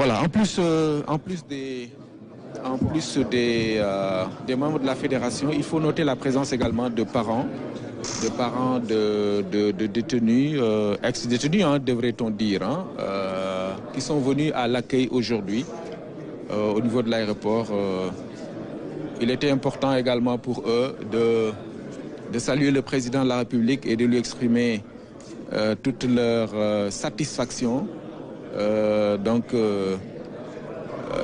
Voilà, en plus des membres de la fédération, il faut noter la présence également de parents de détenus, ex-détenus, devrait-on dire, qui sont venus à l'accueil aujourd'hui au niveau de l'aéroport. Il était important également pour eux de saluer le président de la République et de lui exprimer toute leur satisfaction. Donc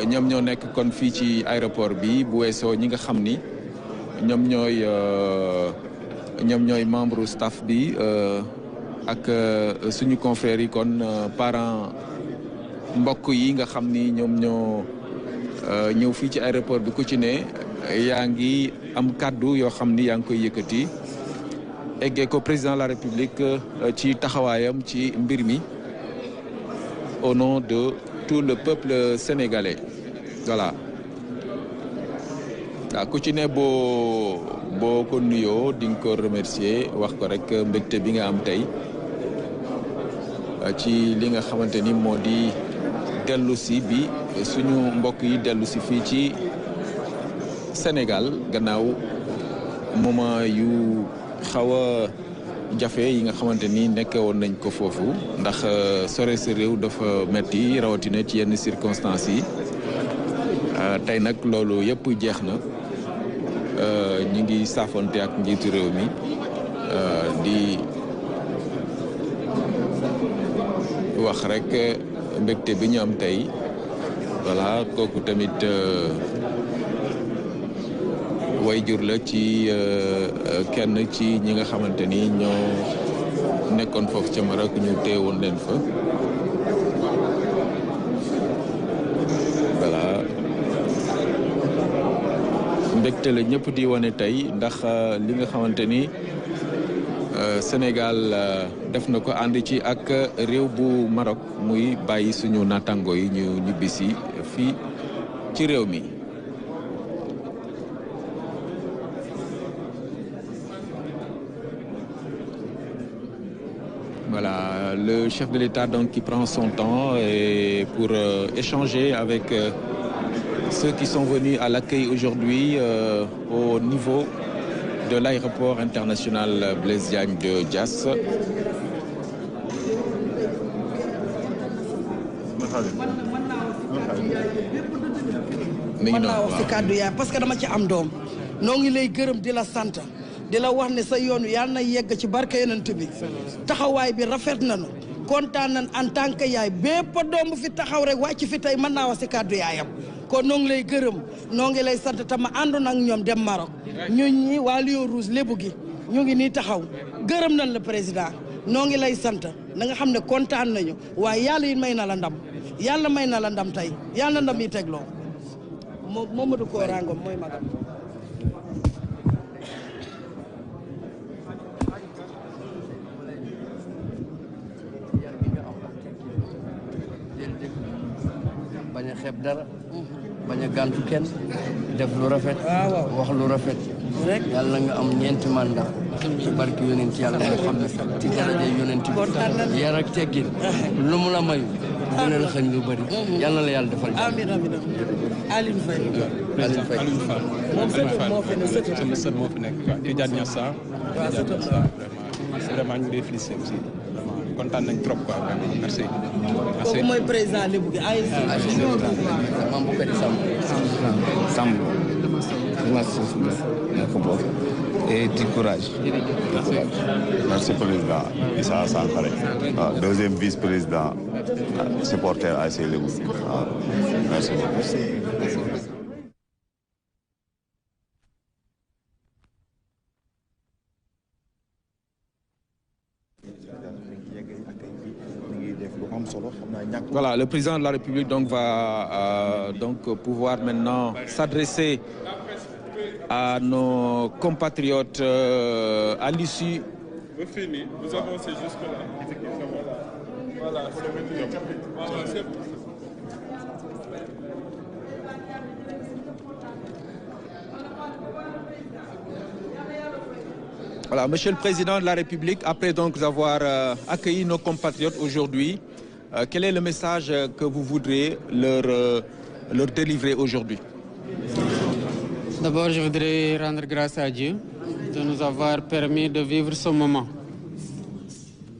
ñoom ñoo nekk kon fii ci aéroport bi bu weesoo ñi nga xam ni ñoom ñooy membre staff bi ak suñu confrères yi kon parents mbokk yi nga xam ni ñoom ñoo ñëw fii ci aéroport bi ku ci ne yaa ngi am kàddu yoo xam ni yaa ngi koy yëkkati eggee ko président de la République ci taxawaayam ci mbir mi au nom de tout le peuple sénégalais. Voilà. Ku ci ne boo ko nuyoo di nga ko remercier wax ko rek mbégte bi nga am tey ci li nga xamante ni moo di dellu si bi suñu mbokk yi dellu si fii ci Sénégal gannaaw moment yu xaw a jafe yi nga xamante ni nekke woon nañ ko foofu ndax sore sa réew dafa metti rawatina ci yenn circonstances yi tey nag loolu yëpp jeex na ñu ngi saafonte ak njiitu réew mi di wax rek mbégte bi ñu am tey voilà kooku tamit wayjur la ci kenn ci ñi nga xamante ni ñoo nekkoon foofu ca Maroc ñu teewoon leen fa voilà mbégte la ñëpp di wane tey ndax li nga xamante ni Sénégal def na ko ànd ci ak réew bu Maroc muy bàyyi suñu naataango yi ñu ñibbisi fii ci réew mi. Voilà, le chef de l'État donc qui prend son temps et pour échanger avec ceux qui sont venus à l'accueil aujourd'hui au niveau de l'aéroport international Blaise Diagne de Diass. mën naa wax ci kàddu yaay parce que dama ci am doom noo ngi lay gërëm di la sant di la wax ne sa yoon yàlla na yegg ci barke yonent bi taxawaay bi rafet nañu kontaan nañ en tant que yaay bépp doom bu fi taxaw rek wàcc fi tey mën naa wax ci kàddu yaayam kon noo ngi lay gërëm noo ngi lay sant te ma àndoon ak ñoom dem Maroc ñun ñi waa Lion Rouge lébu gi ñu ngi nii taxaw gërëm nañ la président noo ngi lay sant na nga xam ne kontaan nañu waaye yàlla yi may na la ndam yàlla may na la ndam tey yàlla ndam yi tegloo Mamadou Kora Ngom mooy magam bañ a xeeb dara bañ a gàntu kenn def lu rafet wax lu rafet rek yàlla nga am ñeenti mandat ci barki yonent yàlla moo xam ne ci daraja yonent bi yar ak teggin lu mu la mayu dina la xañ lu bëri yàlla la yàlla defal amiin amiin Aline Faye moom sëtam moo fi nekk sama sët moo fi nekk di jaar ña sa vraiment ñu ngi félicité aussi vraiment kontaan nañ trop quoi vraiment merci kooku mooy président Lébu gi ay maam bu kadi Samb et du courage. Merci président Issa Sankharé. Deuxième vice-président supporter ASC Lébu. Merci beaucoup. Voilà, le président de la République donc va donc pouvoir maintenant s'adresser à nos compatriotes à l'issue. Nous avancons jusque-là. Voilà. Voilà, Monsieur le Président de la République, après donc avoir accueilli nos compatriotes aujourd'hui Quel est le message que vous voudriez leur délivrer aujourd'hui? D'abord, je voudrais rendre grâce à Dieu de nous avoir permis de vivre ce moment,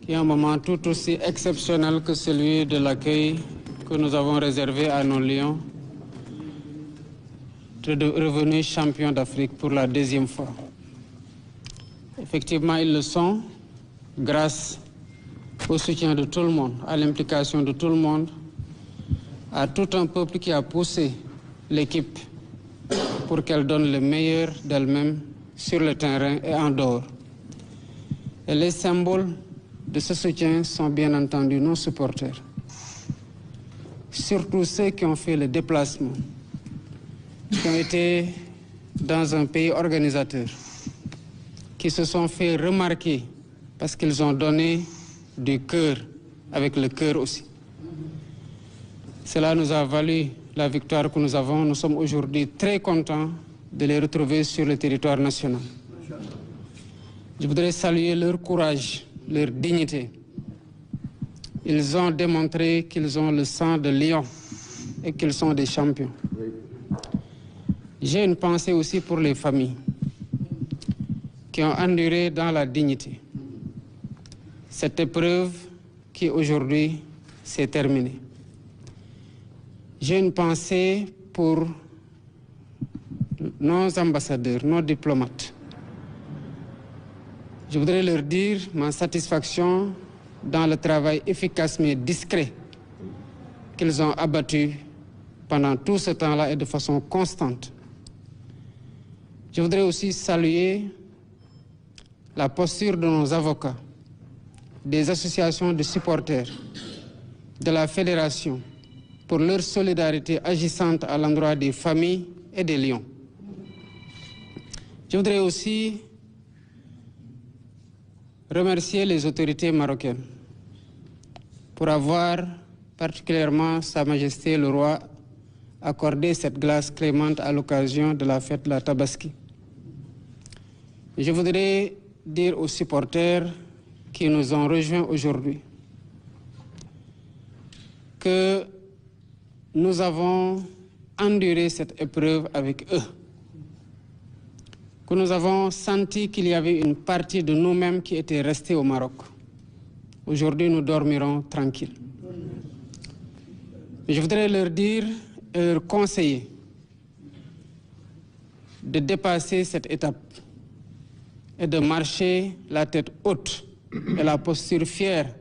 qui est un moment tout aussi exceptionnel que celui de l'accueil que nous avons réservé à nos lions, de revenus champions d'Afrique pour la deuxième fois. Effectivement, ils le sont grâce au soutien de tout le monde, à l'implication de tout le monde, à tout un peuple qui a poussé l'équipe pour qu'elle donne le meilleur d'elle-même sur le terrain et en dehors. Et les symboles de ce soutien sont bien entendu nos supporters, surtout ceux qui ont fait le déplacement, qui ont été dans un pays organisateur, qui se sont fait remarquer parce qu'ils ont donné du cœur, avec le cœur aussi. Cela nous a valu la victoire que nous avons. Nous sommes aujourd'hui très contents de les retrouver sur le territoire national. Je voudrais saluer leur courage, leur dignité. Ils ont démontré qu'ils ont le sang de lion et qu'ils sont des champions. J'ai une pensée aussi pour les familles qui ont enduré dans la dignité cette épreuve qui aujourd'hui s'est terminée. J'ai une pensée pour nos ambassadeurs, nos diplomates. Je voudrais leur dire ma satisfaction dans le travail efficace mais discret qu'ils ont abattu pendant tout ce temps-là et de façon constante. Je voudrais aussi saluer la posture de nos avocats, des associations de supporters, de la fédération, pour leur solidarité agissante à l'endroit des familles et des lions. Je voudrais aussi remercier les autorités marocaines pour avoir particulièrement Sa Majesté le Roi accordé cette grâce clémente à l'occasion de la fête de la Tabaski. Je voudrais dire aux supporters qui nous ont rejoints aujourd'hui que nous avons enduré cette épreuve avec eux, que nous avons senti qu'il y avait une partie de nous-mêmes qui était restée au Maroc. Aujourd'hui, nous dormirons tranquilles. Je voudrais leur dire et leur conseiller de dépasser cette étape et de marcher la tête haute et la posture fière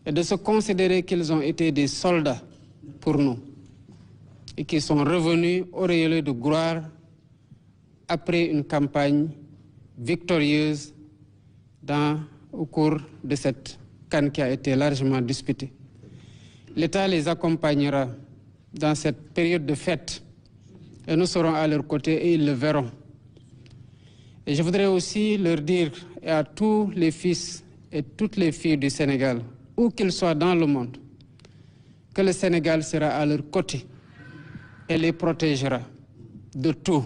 et de se considérer qu'ils ont été des soldats pour nous et qu'ils sont revenus auréolés de gloire après une campagne victorieuse au cours de cette CAN qui a été largement disputée. L'État les accompagnera dans cette période de fête et nous serons à leur côté et ils le verront. Et je voudrais aussi leur dire et à tous les fils et toutes les filles du Sénégal, où qu'ils soient dans le monde, que le Sénégal sera à leur côté et les protégera de tout,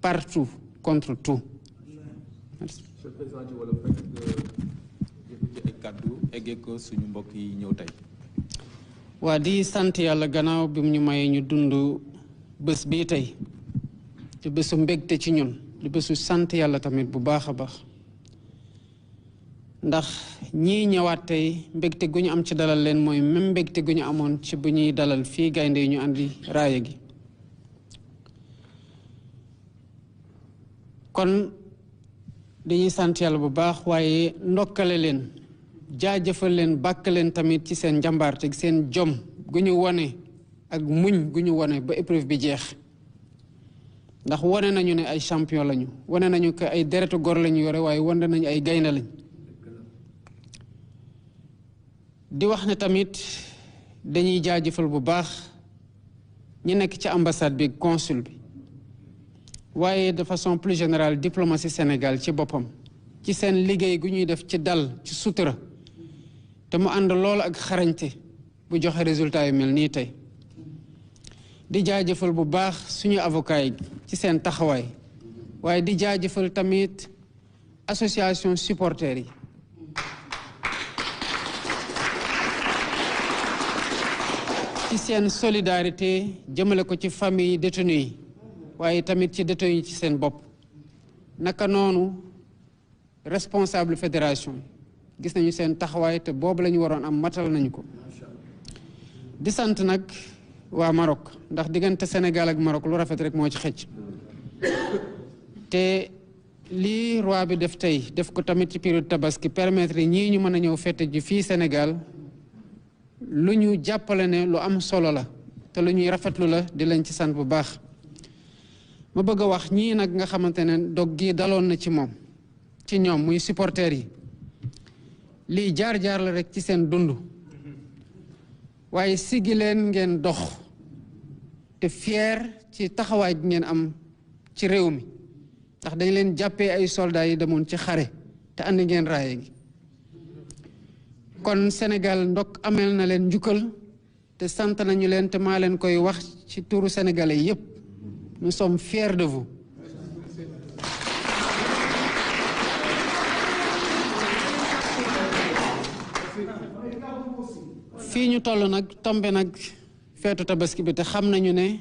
partout, contre tout. Merci. Monsieur le Président, ci wolof rek yëkkati ay kàddu eggee ko suñu mbokk yi ñëw tey. waa di sant yàlla gannaaw bi mu ñu mayee ñu dund bés bii tey di bésu mbégte ci ñun di bésu sant yàlla tamit bu baax a baax ndax ñii ñëwaat tey mbégte gu ñu am ci dalal leen mooy même mbégte gu ñu amoon ci bu ñuy dalal fii gaynde yi ñu andi raaya gi kon dañuy sant yàlla bu baax waaye ndokkale leen jaajëfal leen bàkk leen tamit ci seen njàmbaarte ak seen jom gu ñu wone ak muñ gu ñu wone ba épreuve bi jeex ndax wone nañu ne ay champion lañu wone nañu que ay deretu gor lañu yore waaye wone nañu ay gaynde lañ di wax ne tamit dañuy jaajëfal bu baax ñi nekk ci ambassade bi consul bi waaye de façon plus générale diplomatie Sénégal ci boppam ci seen liggéey gu ñuy def ci dal ci sutura te mu ànd lool ak xarañte bu joxe résultat yu mel nii tey di jaajëfal bu baax suñu avocat yi ci seen taxawaay waaye di jaajëfal tamit association supporters yi ci seen solidarité jëmale ko ci famille détenu yi waaye tamit ci détenu yi ci seen bopp naka noonu responsable fédération gis nañu seen taxawaay te boobu la ñu waroon am matal nañu ko di sant nag waa Maroc ndax diggante Sénégal ak Maroc lu rafet rek moo ci xëcc te lii roi bi def tey def ko tamit ci période tabaski permettre ñii ñu mën a ñëw fête ji fii Sénégal lu ñu jàppale ne lu am solo la te lu ñuy rafetlu la di leen ci sant bu baax ma bëgg a wax ñii nag nga xamante ne dog gi daloon na ci moom ci ñoom muy supporters yi lii jaar-jaar la rek ci seen dund waaye siggi leen ngeen dox te fier ci taxawaay bi ngeen am ci réew mi ndax dañ leen jàppee ay soldats yi demoon ci xare te andi ngeen raaye gi kon Sénégal ndok ameel na leen njukkal te sant nañu leen te maa leen koy wax ci turu sénégalais yépp nous sommes fiers de vous. fii ñu toll nag tombe nag feetu tabaski bi te xam nañu ne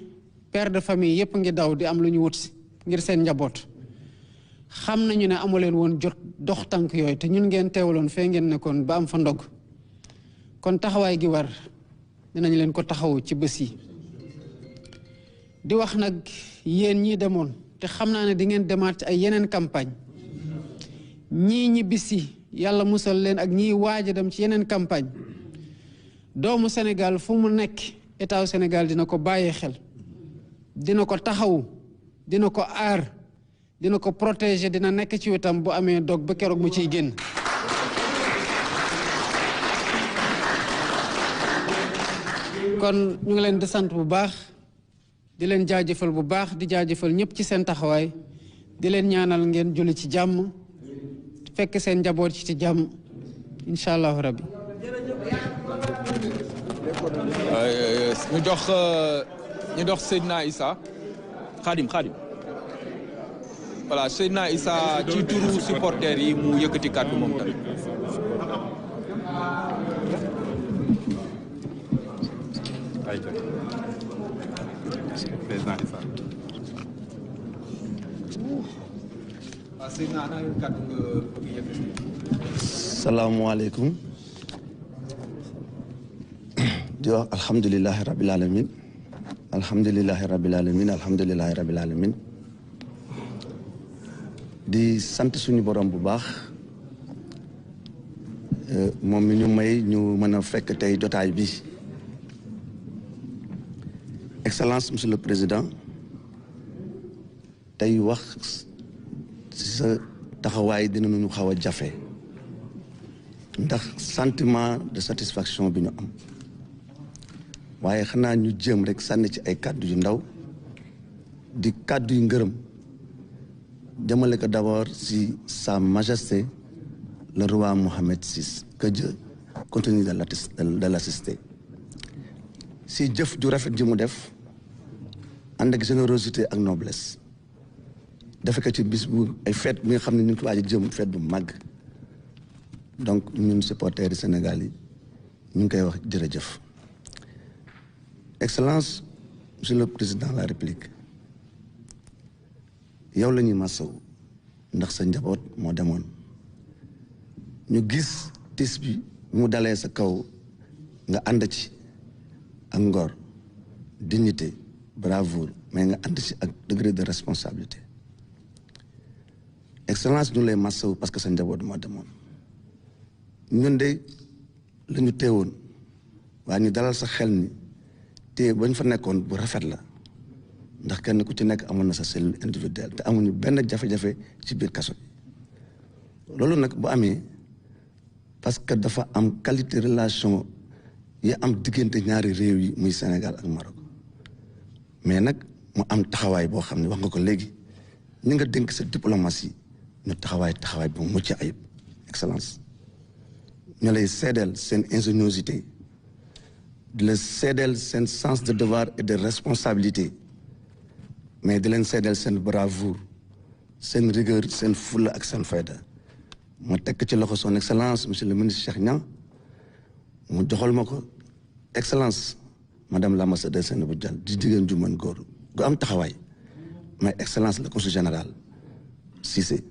père de famille yépp ngi daw di am lu ñu wut si ngir seen njaboot xam nañu ne amuleen woon jot dox tànk yooyu te ñun ngeen teewaloon fee ngeen nekkoon ba am fa ndog kon taxawaay gi war dinañ leen ko taxawu ci bés yi di wax nag yéen ñii demoon te xam naa ne di ngeen demaat ci ay yeneen campagne ñii ñibbisi yàlla musal leen ak ñii waaj a dem ci yeneen campagne doomu Sénégal fu mu nekk état Sénégal dina ko bàyyee xel dina ko taxawu dina ko aar dina ko protéger dina nekk ci wetam bu amee dog ba keroog mu ciy génn kon ñu ngi leen di sant bu baax di leen jaajëfal bu baax di jaajëfal ñëpp ci seen taxawaay di leen ñaanal ngeen julli ci jàmm fekk seen njaboot ci jàmm incha allahu rabbi ñu dox Seydina Issa Khadim voilà Seydina Issa ci turu supporters yi mu yëkkati kàddu moom tamit. Président Issa. waaw Seydina ana kàddu nga yëkkati. salaamaaleykum. di wax alhamdulilahi rabil alamin alhamdulilahi rabil alamin alhamdulilahi rabil alamin di sant suñu borom bu baax moom mi ñu may ñu mën a fekk tey jotaay bi excellence monsieur le président tey wax ci sa taxawaay dinañu xaw a jafe ndax sentiment de satisfaction bi ñu am waaye xanaa ñu jéem rek sànni ci ay kàddu yu ndaw di kàddu yu ngërëm jëmale ko d'abord si sa majesté le roi Mohammed VI que Dieu continue de l'assister si jëf ju rafet ji mu def ànd ak générosité ak noblesse defe ko ci bis bu ay fête bi nga xam ne ñu ngi ko waaj a jëm fête bu màgg donc ñun supporters du Sénégal yi ñu ngi koy wax jërëjëf Excellence monsieur le président de la République yow la ñuy masawu ndax sa njaboot moo demoon ñu gis tis bi mu dalee sa kaw nga ànd ci ak ngor dignité bravoure mais nga ànd ci ak degré de responsabilité Excellence ñu lay masawu parce que sa njaboot moo demoon ñun de la ñu teewoon waaye ñu dalal sa xel ni te bañ fa nekkoon bu rafet la ndax kenn ku ci nekk amoon na sa cellule individuelle te amuñu benn jafe-jafe ci biir kaso bi loolu nag bu amee parce que dafa am qualité relation yi am diggante ñaari réew yi muy Sénégal ak Maroc mais nag mu am taxawaay boo xam ne wax nga ko léegi ñi nga dénk sa diplomatie ñu taxawaay bu mucc ayib Excellence ñu lay seedeel seen ingéniosité di leen seedeel seen sens de devoir et de responsabilité mais di leen seedeel seen bravoure seen rigueur seen fulla ak seen fayda ma tekk ci loxo son excellence monsieur le ministre Cheikh Niang mu joxal ma ko Excellence madame l'ambassadeur Seynabou Dial di jigéen ju mën góor gu am taxawaay mais excellence le consul général Cissé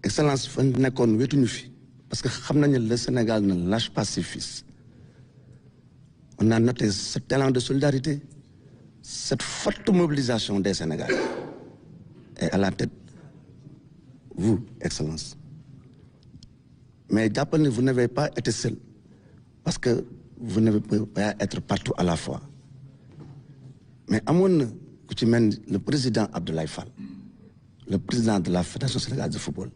excellence fa nekkoon wetuñu fi parce que xam nañu le Sénégal ne lâche pas ses fils. On a noté cet élan de solidarité, cette forte mobilisation des Sénégalais. Et à la tête, vous, Excellence. Mais d'après vous n'avez pas été seul, parce que vous ne pouvez pas être partout à la fois. Mais à mon le président Abdoulaye Fall, le président de la Fédération sénégalaise de football,